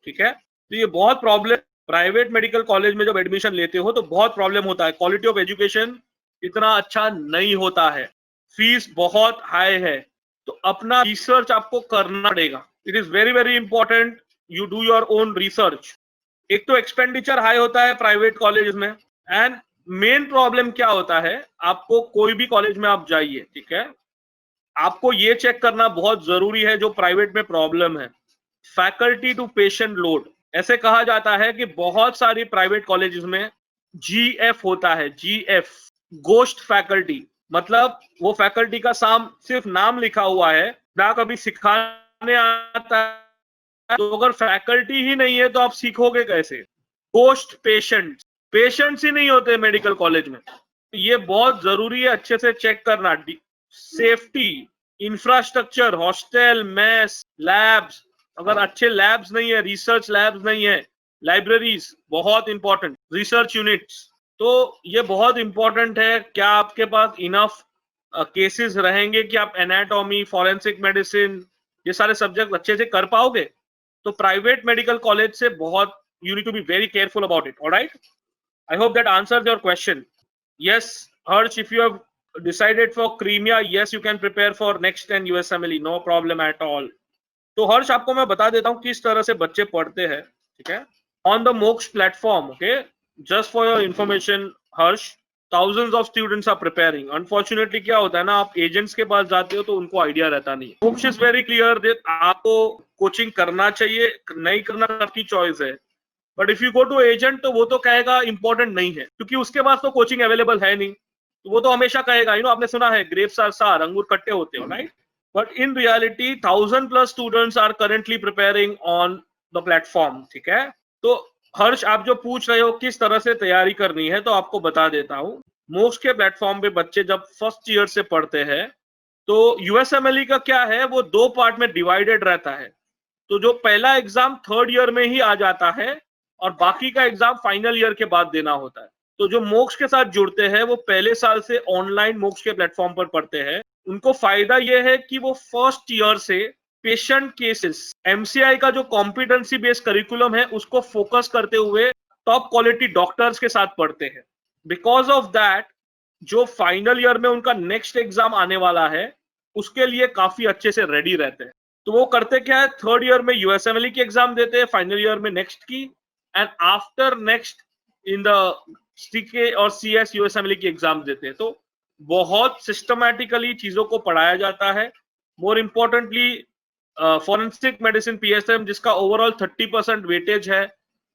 Speaker 1: ठीक है। तो ये बहुत प्रॉब्लम, प्राइवेट मेडिकल कॉलेज में जब एडमिशन लेते हो तो बहुत प्रॉब्लम होता है। क्वालिटी ऑफ एजुकेशन इतना अच्छा नहीं होता है, फीस बहुत हाई है, तो अपना रिसर्च आपको करना पड़ेगा। It is very very important you do your own research. एक तो एक्सपेंडिचर हाई होता है प्राइवेट कॉलेज में, एंड मेन प्रॉब्लम क्या होता है, आपको कोई भी कॉलेज में आप जाइए, ठीक है, आपको ये चेक करना बहुत जरूरी है जो प्राइवेट में प्रॉब्लम है, फैकल्टी टू पेशेंट लोड। ऐसे कहा जाता है कि बहुत सारी प्राइवेट कॉलेजेस में जीएफ होता है, जीएफ, गोस्ट फैकल्टी। मतलब वो फैकल्टी का सिर्फ नाम लिखा हुआ है, ना कभी सिखाने आता है। तो अगर फैकल्टी ही नहीं है तो आप सीखोगे कैसे? गोस्ट पेशेंट्स ही नहीं होते मेडिकल कॉलेज में। ये बहुत जरूरी है अच्छे से चेक करना। Safety, infrastructure, hostel, mess, labs, अगर अच्छे लैब्स नहीं है, रिसर्च लैब्स नहीं है, लाइब्रेरीज बहुत इंपॉर्टेंट, रिसर्च यूनिट्स, तो ये बहुत इंपॉर्टेंट है। क्या आपके पास इनफ केसेस रहेंगे कि आप एनाटॉमी, फॉरेंसिक मेडिसिन, ये सारे सब्जेक्ट अच्छे से कर पाओगे? तो प्राइवेट मेडिकल कॉलेज से बहुत, you need to be very careful about it. All right, I hope that answers your question. Yes, Harsh, if you have decided for Crimea, yes, you can prepare for next 10 USMLE, no problem at all. तो हर्ष, आपको मैं बता देता हूँ किस तरह से बच्चे पढ़ते हैं, ठीक है, ऑन द मोक्ष platform. Okay, just for your information Harsh, thousands of students are preparing. Unfortunately क्या होता है ना, आप एजेंट्स के पास जाते हो तो उनको आइडिया रहता नहीं। Moksha is very clear that आपको कोचिंग करना चाहिए, नहीं करना आपकी चॉइस है। But if you go to agent तो वो तो कहेगा इंपॉर्टेंट नहीं है, क्योंकि उसके पास तो कोचिंग अवेलेबल है नहीं। तो वो तो हमेशा कहेगा, आपने सुना है ग्रेप्स आर सार, अंगूर खट्टे होते हो, right? But in reality 1000+ students are currently preparing on the platform, ठीक है। तो हर्ष, आप जो पूछ रहे हो किस तरह से तैयारी करनी है, तो आपको बता देता हूँ। मोक्ष के प्लेटफॉर्म पे बच्चे जब फर्स्ट ईयर से पढ़ते हैं तो यूएसएमएलई का क्या है, वो 2 पार्ट में डिवाइडेड रहता है। तो जो पहला एग्जाम थर्ड ईयर में ही आ जाता है और बाकी का एग्जाम फाइनल ईयर के बाद देना होता है। तो जो मोक्ष के साथ जुड़ते हैं वो पहले साल से ऑनलाइन मोक्ष के प्लेटफॉर्म पर पढ़ते हैं। उनको फायदा ये है कि वो फर्स्ट ईयर से पेशेंट केसेस, एमसीआई का जो कॉम्पिटेंसी बेस्ड करिकुलम है उसको फोकस करते हुए टॉप क्वालिटी डॉक्टर्स के साथ पढ़ते हैं। बिकॉज ऑफ दैट जो फाइनल ईयर में उनका नेक्स्ट एग्जाम आने वाला है उसके लिए काफी अच्छे से रेडी रहते हैं। तो वो करते क्या है, थर्ड ईयर में यूएसएमएलई की एग्जाम देते हैं, फाइनल ईयर में नेक्स्ट की, and after NEXT in the CK और सीएस यूएसएमएलई की एग्जाम देते हैं। तो बहुत सिस्टमैटिकली चीजों को पढ़ाया जाता है। More importantly forensic medicine PSM जिसका ओवरऑल 30% वेटेज है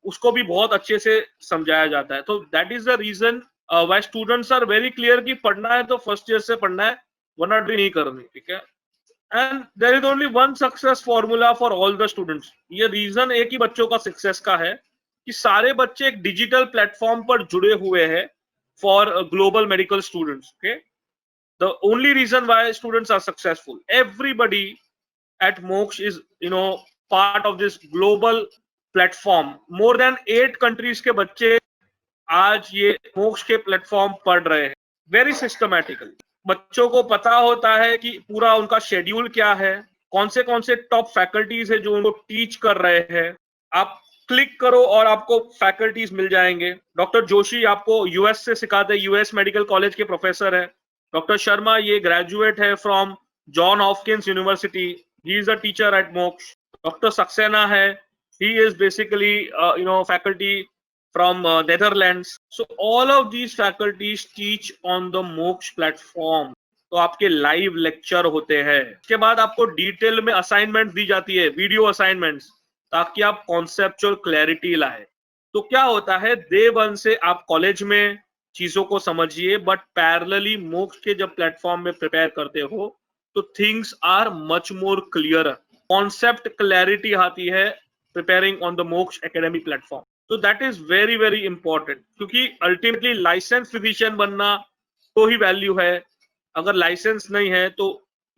Speaker 1: उसको भी बहुत अच्छे से समझाया जाता है। तो that is the reason why students are very clear कि पढ़ना है तो फर्स्ट ईयर से पढ़ना है, वरना भी नहीं करनी, ठीक है। And there is only one success formula for all the students. ये रीजन एक ही बच्चों का सक्सेस का है कि सारे बच्चे एक डिजिटल प्लेटफॉर्म पर जुड़े हुए हैं for global medical students. Okay, the only reason why students are successful, everybody at Moksha is part of this global platform. More than 8 countries के बच्चे आज ये मोक्ष के प्लेटफॉर्म पढ़ रहे हैं वेरी सिस्टमैटिकली। बच्चों को पता होता है कि पूरा उनका शेड्यूल क्या है, कौन से टॉप फैकल्टीज है जो उनको टीच कर रहे हैं। आप क्लिक करो और आपको फैकल्टीज मिल जाएंगे। डॉक्टर जोशी आपको यूएस से सिखाते हैं, यूएस मेडिकल कॉलेज के प्रोफेसर है। डॉक्टर शर्मा ये ग्रेजुएट है from John Hopkins university, he is a teacher at Moksha. Dr. Saxena hai, he is basically faculty from Netherlands. So all of these faculties teach on the Moksha platform. तो आपके live lecture होते हैं। इसके बाद आपको detail में assignment दी जाती है, वीडियो असाइनमेंट्स, ताकि आप कॉन्सेप्चुअल क्लैरिटी लाए। तो क्या होता है, डे वन से आप कॉलेज में चीजों को समझिए, बट पैरेलली मोक्ष के जब प्लेटफॉर्म में प्रिपेयर करते हो तो things are much more clear, concept clarity आती है preparing on the Moksha academy platform. तो that is very very important, क्योंकि अल्टीमेटली लाइसेंस फिजिशियन बनना तो ही वैल्यू है। अगर लाइसेंस नहीं है तो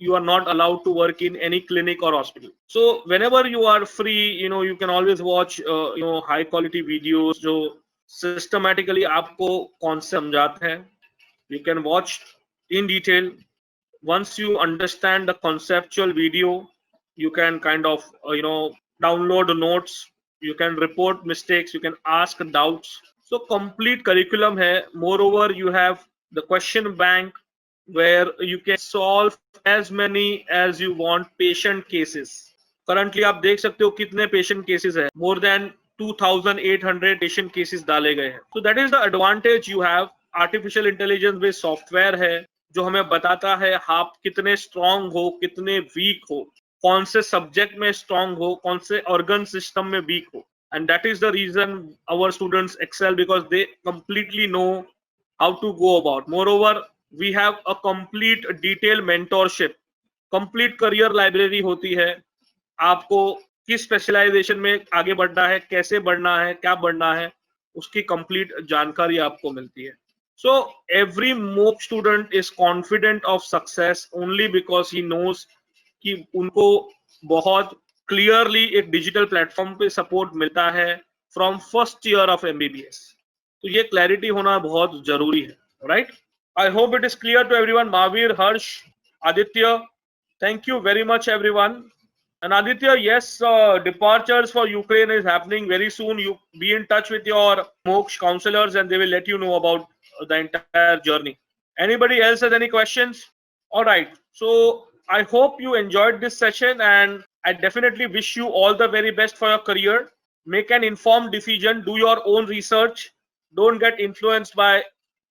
Speaker 1: you are not allowed to work in any clinic or hospital. So whenever you are free, you can always watch high quality videos जो systematically आपको concept समझाते हैं। You can watch in detail. Once you understand the conceptual video, you can kind of download notes, you can report mistakes, you can ask doubts. So complete curriculum hai. Moreover, you have the question bank where you can solve as many as you want patient cases. Currently आप देख सकते हो कितने patient cases है, more than 2800 patient cases डाले गए हैं। So that is the advantage you have. Artificial intelligence based software है जो हमें बताता है आप कितने स्ट्रांग हो, कितने वीक हो, कौन से सब्जेक्ट में स्ट्रांग हो, कौन से ऑर्गन सिस्टम में वीक हो। And that is the reason our students excel, because they completely know how to go about. More we have a complete detail mentorship, complete career library होती है। आपको किस specialisation में आगे बढ़ना है, कैसे बढ़ना है, क्या बढ़ना है, उसकी कंप्लीट जानकारी आपको मिलती है। So every MOOC student is confident of success only because he knows कि उनको बहुत क्लियरली एक डिजिटल प्लेटफॉर्म पे सपोर्ट मिलता है from first year of MBBS। तो ये क्लैरिटी होना बहुत जरूरी है, right? I hope it is clear to everyone. Mahavir, Harsh, Aditya, thank you very much everyone. And Aditya, yes, departures for Ukraine is happening very soon. You be in touch with your MOOC counselors and they will let you know about the entire journey. Anybody else has any questions? All right. So I hope you enjoyed this session and I definitely wish you all the very best for your career. Make an informed decision. Do your own research. Don't get influenced by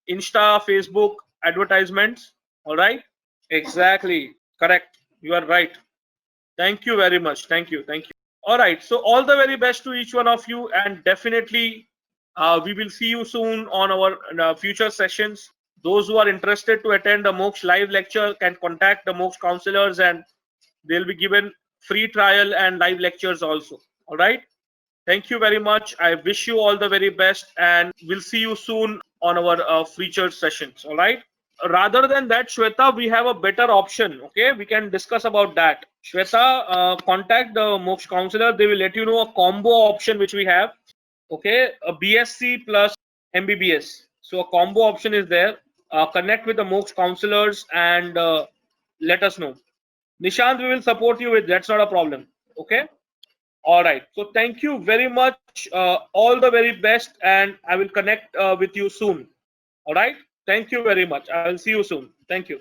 Speaker 1: Insta, Facebook advertisements. All right. Exactly. Correct. You are right. Thank you very much. Thank you. Thank you. All right. So all the very best to each one of you, and definitely we will see you soon on our future sessions. Those who are interested to attend the Moksha live lecture can contact the Moksha counselors, and they'll be given free trial and live lectures also. All right. Thank you very much. I wish you all the very best, and we'll see you soon on our future sessions. All right. Rather than that, Shweta, we have a better option. Okay, we can discuss about that. Shweta, contact the Moksha counselor. They will let you know a combo option which we have. Okay, a BSc plus MBBS. So a combo option is there. Connect with the Moksha counselors and let us know. Nishant, we will support you with. That's not a problem. Okay. All right. So thank you very much. All the very best, and I will connect with you soon. All right. Thank you very much. I will see you soon. Thank you.